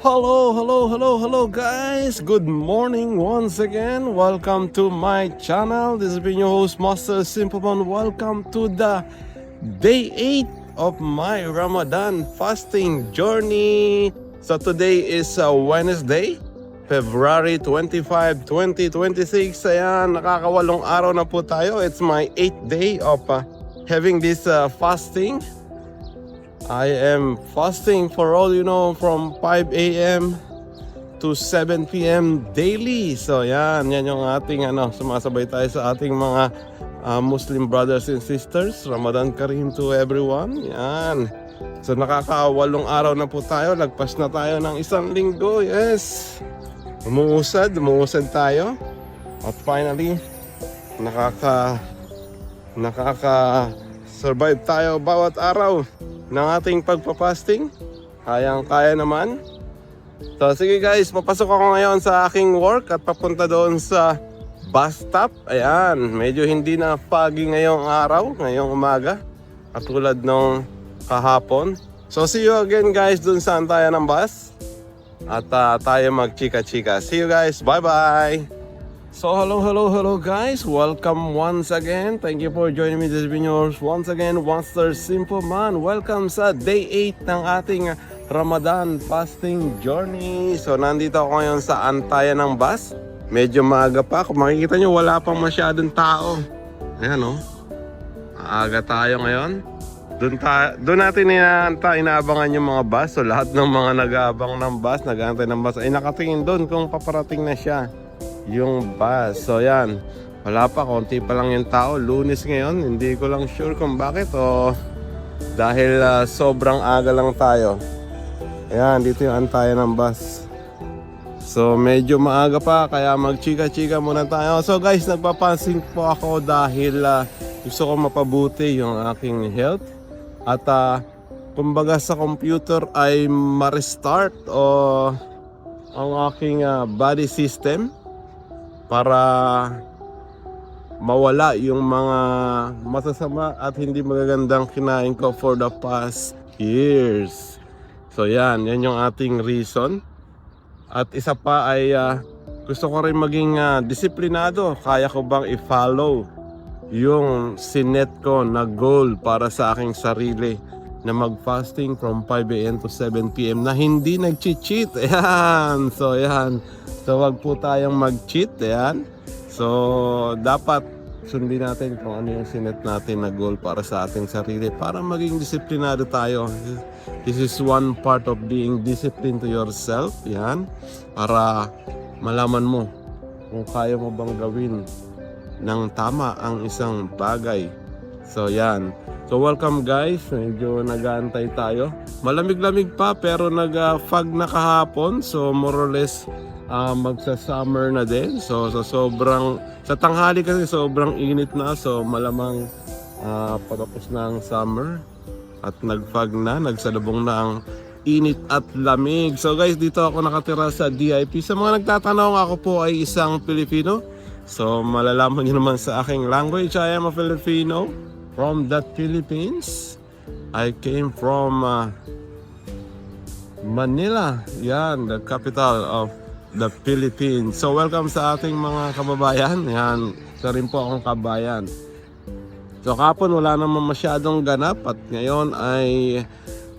Hello guys! Good morning once again. Welcome to my channel. This has been your host Master Simpleman. Welcome to the day 8 of my Ramadan fasting journey. So today is Wednesday, February 25, 2026. Ayan, nakakawalong araw na po tayo. It's my 8th day of having this fasting. I am fasting for all you know from 5 a.m. to 7 p.m. daily. So yan yung ating sumasabay tayo sa ating mga Muslim brothers and sisters. Ramadan Kareem to everyone. Yan. So nakakawalong araw na po tayo. Lagpas na tayo ng isang linggo. Yes. Umuusad tayo. At finally, survive tayo bawat araw ng ating pagpapasting. Kayang-kaya naman. So sige guys, papasok ako ngayon sa aking work at papunta doon sa bus stop. Ayan, medyo hindi na foggy ngayong araw, ngayong umaga, katulad nung kahapon. So see you again guys doon sa antayan ng bus. At tayo magchika-chika. See you guys, bye-bye! So hello guys, welcome once again. Thank you for joining me. This has been yours once again, Master Simpleman. Welcome sa day 8 ng ating Ramadan fasting journey. So nandito ako ngayon sa antayan ng bus. Medyo maaga pa. Kung makikita nyo, wala pang masyadong tao. Ayan o. Maaga tayo ngayon. Doon natin inaabangan yung mga bus. So lahat ng mga nag-aabang ng bus, nag-aantay ng bus, ay nakatingin doon kung paparating na siya yung bus. So yan, wala pa, konti pa lang yung tao. Lunes ngayon, hindi ko lang sure kung bakit o dahil sobrang aga lang tayo. Ayan, dito yung antayan ng bus. So medyo maaga pa, kaya magchika-chika muna tayo. So guys, nagpapansin po ako dahil gusto ko mapabuti yung aking health. At kumbaga sa computer ay ma-restart o ang aking body system para mawala yung mga masasama at hindi magagandang kinain ko for the past years. So yan yung ating reason. At isa pa ay gusto ko rin maging disiplinado. Kaya ko bang i-follow yung sinet ko na goal para sa aking sarili na mag-fasting from 5 a.m. to 7 p.m. na hindi nag-cheat. Ayan. So yan. So wag po tayong mag-cheat, ayan. So dapat sundin natin kung ano yung sinet natin na goal para sa ating sarili para maging disiplinado tayo. This is one part of being disciplined to yourself, ayan. Para malaman mo kung kaya mo bang gawin ng tama ang isang bagay. So yan. So welcome guys, medyo nag-aantay tayo. Malamig-lamig pa pero nag-fog na kahapon. So more or less magsa-summer na din. So sobrang sa tanghali kasi sobrang init na. So malamang patapos na ang summer at nag-fog na, nagsalubong na ang init at lamig. So guys, dito ako nakatira sa DIP. Sa mga nagtatanong, ako po ay isang Pilipino. So malalaman niyo naman sa aking language, I am a Filipino from the Philippines. I came from Manila. Yan, the capital of the Philippines. So welcome sa ating mga kababayan. Yan, isa rin po akong kabayan. So kapon wala naman masyadong ganap at ngayon ay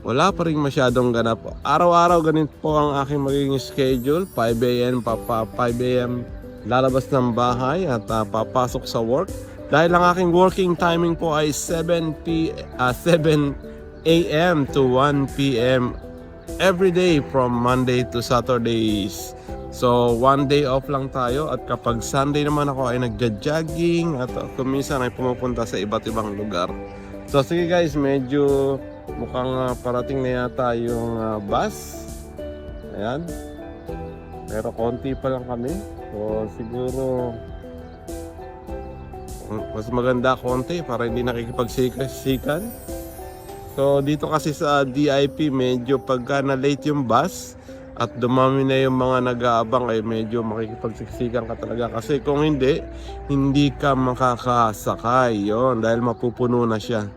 wala pa rin masyadong ganap. Araw-araw ganito po ang aking magiging schedule. 5 a.m. 5 a.m. lalabas ng bahay at papasok sa work. Dahil ang aking working timing po ay 7 a.m. to 1 p.m. every day from Monday to Saturdays. So one day off lang tayo at kapag Sunday naman ako ay nagja-jogging at kuminsan ay pumupunta sa iba't ibang lugar. So sige guys, medyo mukhang parating na yata yung bus. Ayan. Pero konti pa lang kami. So siguro mas maganda konti para hindi nakikipagsikan. So dito kasi sa DIP medyo pagka na late yung bus at dumami na yung mga nag-aabang ay medyo makikipagsiksikan ka talaga. Kasi kung hindi ka makakasakay yon dahil mapupuno na siya.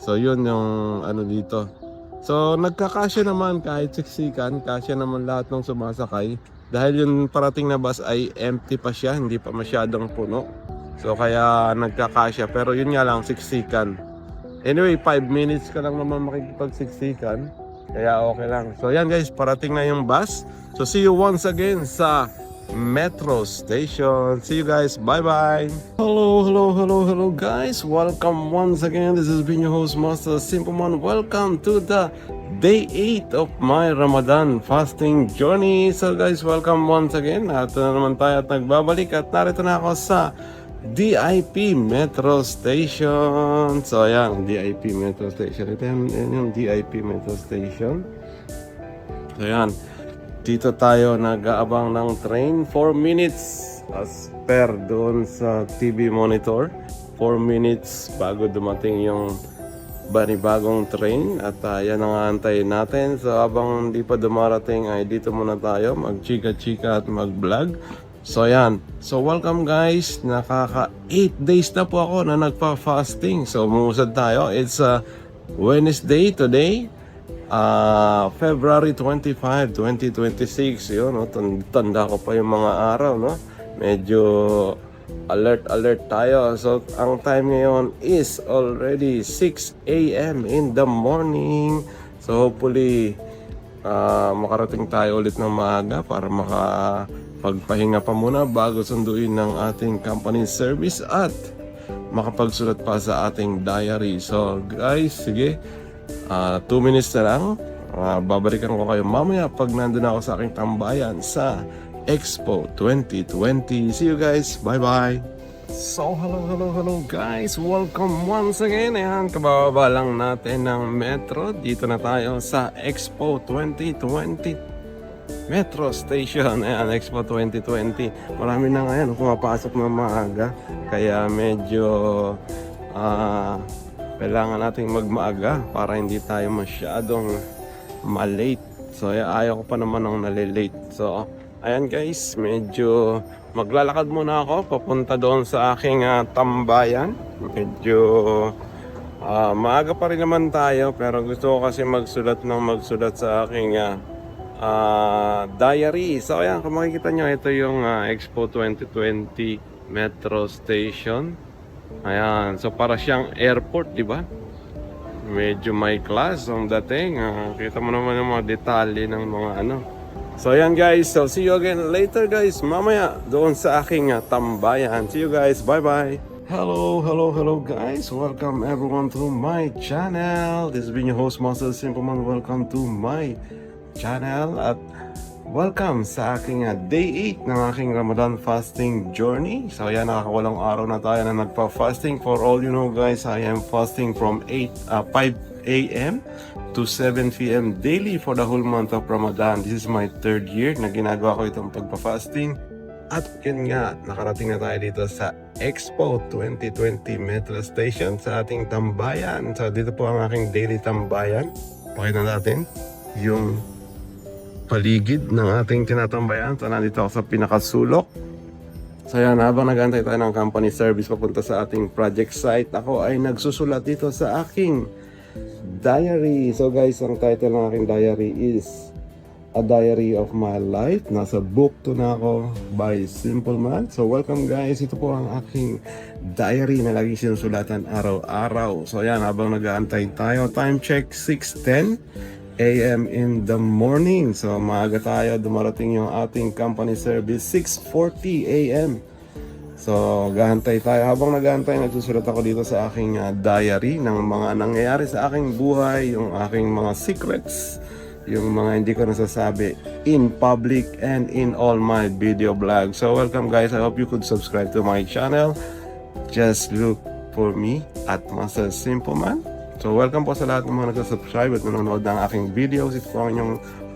So yun yung ano dito. So nagkakasya naman kahit siksikan, kasya naman lahat ng sumasakay. Dahil yung parating na bus ay empty pa siya, hindi pa masyadong puno. So kaya nagkakasya, pero yun nga lang, siksikan. Anyway, 5 minutes ka lang naman makikipagsiksikan, kaya okay lang. So yan guys, parating na yung bus. So see you once again sa Metro Station. See you guys, bye bye. Hello guys, welcome once again. This has been your host Master Simpleman. Welcome to the day 8 of my Ramadan fasting journey. So guys, welcome once again. At na naman tayo at nagbabalik at narito na ako sa DIP Metro Station. So ayan, DIP Metro Station. Ito yung DIP Metro Station. So ayan, dito tayo nag-aabang ng train. 4 minutes as per doon sa TV monitor. 4 minutes bago dumating yung bagong train. At yan ang aantayin natin. So habang hindi pa dumarating ay dito muna tayo mag-chika-chika at mag-vlog. So yan. So welcome guys. Nakaka 8 days na po ako na nagpa-fasting. So mumusad tayo. It's Wednesday today. February 25, 2026. Yun, no? Tanda ko pa yung mga araw, no? Medyo alert tayo. So ang time ngayon is already 6 a.m. in the morning. So hopefully makarating tayo ulit ng maaga para makapagpahinga pa muna bago sunduin ng ating company service at makapagsulat pa sa ating diary. So guys, sige, 2 minutes na lang. Babalikan ko kayo mamaya pag nandun ako sa aking tambayan sa Expo 2020. See you guys. Bye-bye. So, hello guys. Welcome once again. Ayan, kabababa lang natin ng metro. Dito na tayo sa Expo 2020 Metro Station. Ayan, Expo 2020. Marami na ngayon pumapasok na maaga. Kaya medyo kailangan nating magmaaga para hindi tayo masyadong malate. So ayaw ko pa naman ng nalilate. So ayan guys, medyo maglalakad muna ako papunta doon sa aking tambayan. Medyo maaga pa rin naman tayo, pero gusto ko kasi magsulat sa aking diary. So ayan, kung makikita nyo, ito yung Expo 2020 Metro Station. Ayan, so para siyang airport, di ba? Medyo may class ang dating. Kita mo naman yung mga detalye ng mga ano. So ayan guys, so see you again later guys. Mamaya doon sa aking tambayan. See you guys, bye bye. Hello guys. Welcome everyone to my channel. This has been your host Master Simpleman. Welcome to my channel at welcome sa aking day 8 ng aking Ramadan fasting journey. So ayan, nakakawalong araw na tayo na nagpa-fasting. For all you know guys, I am fasting from 5 a.m. to 7 p.m. daily for the whole month of Ramadan. This is my 3rd year na ginagawa ko itong pagpa-fasting. At yun nga, nakarating na tayo dito sa Expo 2020 Metro Station sa ating tambayan. So dito po ang aking daily tambayan. Pakita natin yung paligid ng ating tinatambayan. So nandito ako sa pinakasulok. So yan, habang nag-aantay tayo ng company service papunta sa ating project site, ako ay nagsusulat dito sa aking diary. So guys, ang title ng aking diary is A Diary of My Life. Nasa book 2 na ako by Simpleman. So welcome guys, ito po ang aking diary na lagi sinusulatan araw-araw. So yan, habang nag-aantay tayo, time check 6:10 a.m. in the morning. So maaga tayo, dumarating yung ating company service 6:40 a.m. So gahantay tayo. Habang nagahantay, nagsusulat ako dito sa aking diary ng mga nangyayari sa aking buhay, yung aking mga secrets, yung mga hindi ko nasasabi in public and in all my video vlogs. So welcome guys, I hope you could subscribe to my channel. Just look for me at Master Simpleman. So welcome po sa lahat ng mga nag-subscribe at nanonood ng aking videos. Ito po ang inyong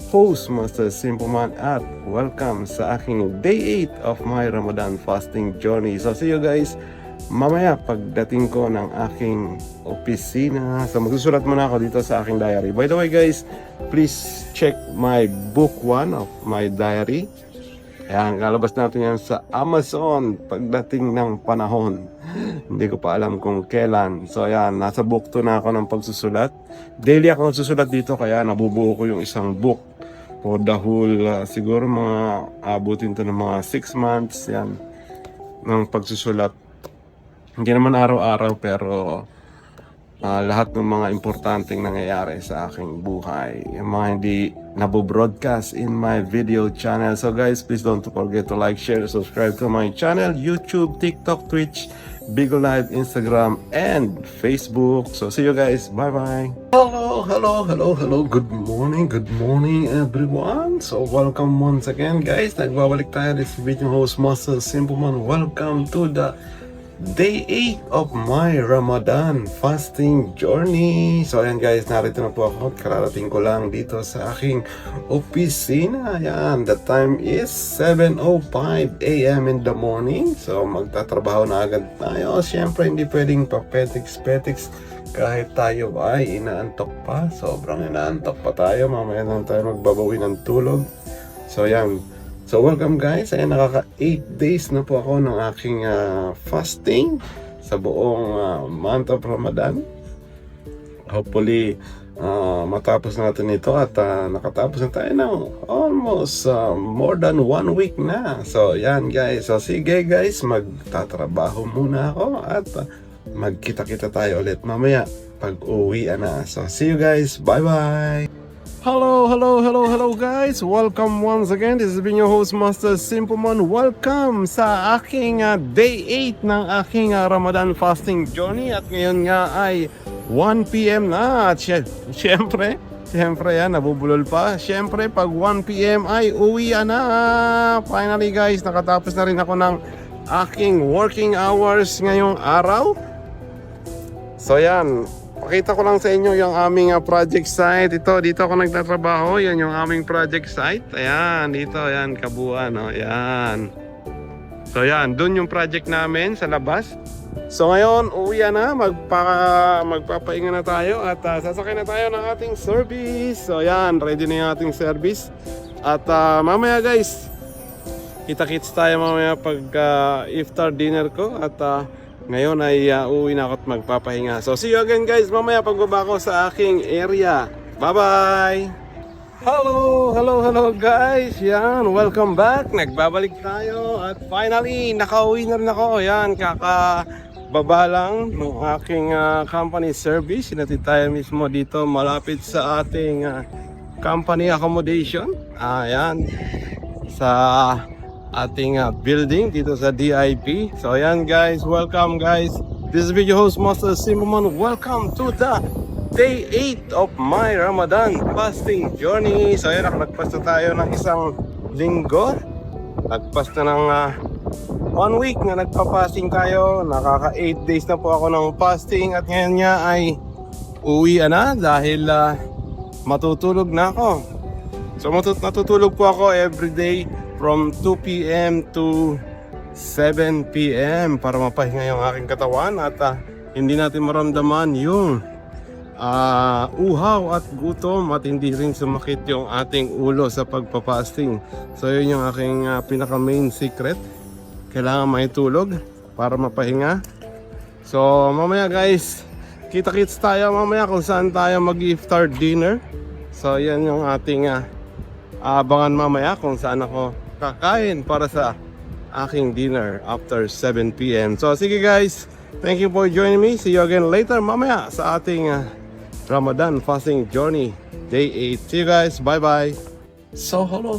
host, Master Simpleman, at welcome sa aking day 8 of my Ramadan fasting journey. So see you guys mamaya pagdating ko ng aking opisina. So magsusulat muna ako dito sa aking diary. By the way guys, please check my book 1 of my diary. Ayan, lalabas natin yan sa Amazon pagdating ng panahon. Hindi ko pa alam kung kailan. So ayan, nasa book 2 na ako ng pagsusulat. Daily ako nagsusulat dito kaya nabubuo ko yung isang book for the whole, siguro mga abutin to ng mga 6 months yan ng pagsusulat. Hindi naman araw-araw pero lahat ng mga importanteng nangyayari sa aking buhay, yung mga hindi nabobroadcast in my video channel. So guys, please don't forget to like, share, subscribe to my channel, YouTube, TikTok, Twitch, Bigo Live, Instagram, and Facebook. So see you guys. Bye-bye. Hello. Good morning everyone. So welcome once again guys. Nagbabalik tayo. This is video host Master Simpleman. Welcome to the Day 8 of my Ramadan fasting journey. So ayan guys, narito na po ako. Kararating ko lang dito sa aking opisina. Ayan, the time is 7:05 AM in the morning. So magtatrabaho na agad tayo. Siyempre hindi pwedeng papetiks-petiks kahit tayo ay inaantok pa. Sobrang inaantok pa tayo. Mamaya na tayo magbabawi ng tulog. So ayan. So welcome guys, ay nakaka 8 days na po ako ng aking fasting sa buong month of Ramadan. Hopefully matapos natin ito at nakatapos na tayo ng almost more than 1 week na. So yan guys, so sige guys, magtatrabaho muna ako at magkita-kita tayo ulit mamaya pag uwian na. So see you guys, bye bye. Hello guys! Welcome once again. This has been your host Master Simpleman. Welcome sa aking day 8 ng aking Ramadan fasting journey. At ngayon nga ay 1 PM na. At syempre yan, nabubulol pa. Syempre pag 1 PM ay uwi na. Finally guys, nakatapos na rin ako ng aking working hours ngayong araw. So yan, pakita ko lang sa inyo yung aming project site. Dito ako nagtatrabaho. Yan yung aming project site. Ayan, dito, ayan, Kabuuan. Oh, ayan. So ayan, dun yung project namin sa labas. So ngayon, uwi na. Magpapahinga na tayo. At sasakay na tayo ng ating service. So ayan, ready na yung ating service. At mamaya guys, kita-kits tayo mamaya pag iftar dinner ko. At ngayon ay uuwi na ako at magpapahinga. So see you again guys mamaya pagbaba ko sa aking area. Bye bye. Hello guys. Yan, welcome back. Nagbabalik tayo at finally nakauwi na rin ako. Yan, kakababa lang ng aking company service. Sinatid tayo mismo dito malapit sa ating company accommodation. Ayan, sa ating building dito sa DIP. So ayan guys, welcome guys. This is video host Master Simpleman. Welcome to the day 8 of my Ramadan fasting journey. So ayan, nagpas na tayo ng isang linggo. Nagpas na ng 1 week na nagpa-fasting tayo. Nakaka 8 days na po ako ng fasting. At ngayon nga ay uwi na dahil matutulog na ako. So natutulog po ako everyday from 2 PM to 7 PM para mapahinga yung aking katawan at hindi natin maramdaman yung uhaw at gutom at hindi rin sumakit yung ating ulo sa pagpapasting. So yun yung aking pinaka main secret. Kailangan maitulog para mapahinga. So mamaya guys, kita-kits tayo mamaya kung saan tayo mag-iftar dinner. So yan yung ating abangan mamaya kung saan ako kakain para sa aking dinner after 7 PM. So sige guys, thank you for joining me. See you again later mamaya sa ating Ramadan fasting journey day 8. See you guys, bye bye. So hello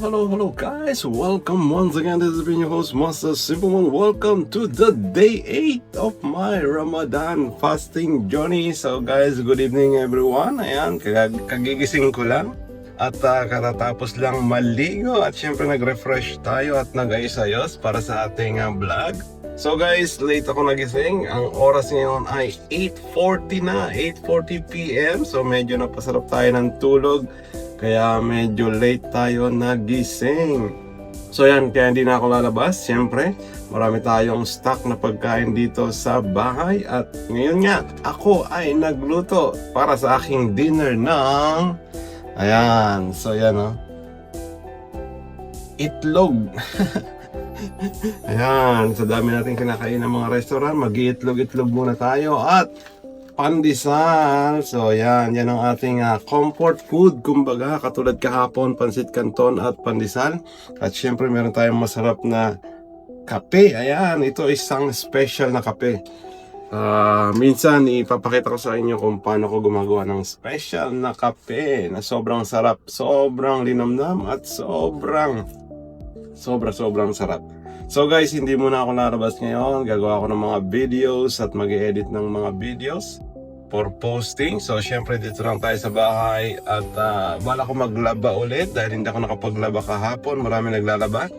guys, welcome once again. This has been your host Master Simpleman. Welcome to the day 8 of my Ramadan fasting journey. So guys, good evening everyone. Ayan, kagigising ko lang. At katatapos lang maligo at syempre nag-refresh tayo at nag-ayos-ayos para sa ating vlog. So guys, late ako nagising. Ang oras ngayon ay 8:40 na, 8:40 PM. So medyo napasarap tayo ng tulog. Kaya medyo late tayo nagising. So yan, kaya hindi na ako lalabas. Syempre, marami tayong stock na pagkain dito sa bahay. At ngayon nga, ako ay nagluto para sa aking dinner ng... Ayan, so yan itlog. Ayan, sa dami natin kinakain ng mga restaurant, mag-iitlog-itlog muna tayo at pandesal. So yan ang ating comfort food. Kumbaga, katulad kahapon, pansit canton at pandesal. At syempre meron tayong masarap na kape. Ayan, ito isang special na kape. Minsan ipapakita ko sa inyo kung paano ko gumagawa ng special na kape na sobrang sarap, sobrang linamnam at sobrang sarap. So guys, hindi muna ako narabas ngayon. Gagawa ko ng mga videos at mag-edit ng mga videos for posting. So syempre dito lang tayo sa bahay at wala ko maglaba ulit dahil hindi ako nakapaglaba kahapon. Marami naglalaba.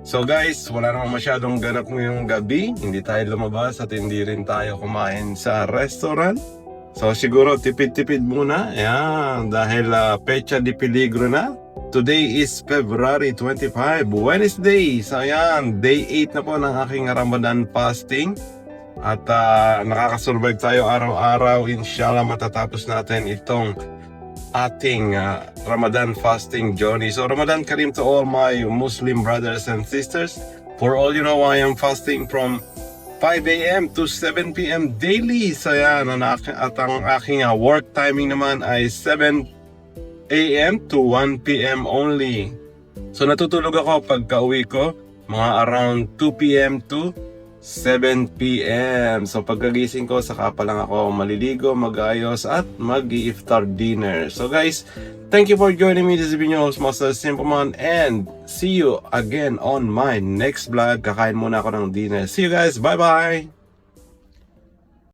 So guys, wala namang masyadong ganap ngayong gabi. Hindi tayo lumabas at hindi rin tayo kumain sa restaurant. So siguro tipid-tipid muna. Ayan, dahil pecha di peligro na. Today is February 25, Wednesday. So ayan, day 8 na po ng aking Ramadan fasting. At nakakasurvive tayo araw-araw. Inshallah matatapos natin itong ating Ramadan fasting journey. So Ramadan Kareem to all my Muslim brothers and sisters. For all you know, I am fasting from 5 a.m. to 7 p.m. daily. So yan, at ang aking work timing naman ay 7 a.m. to 1 p.m. only. So natutulog ako pagka uwi ko, mga around 2 p.m. to 7 p.m. So pagkagising ko, saka pa lang ako maliligo, mag-ayos at mag-iftar dinner. So guys, thank you for joining me. This is Vinyo's Master Simple Man and see you again on my next vlog. Kakain muna ako ng dinner. See you guys. Bye-bye!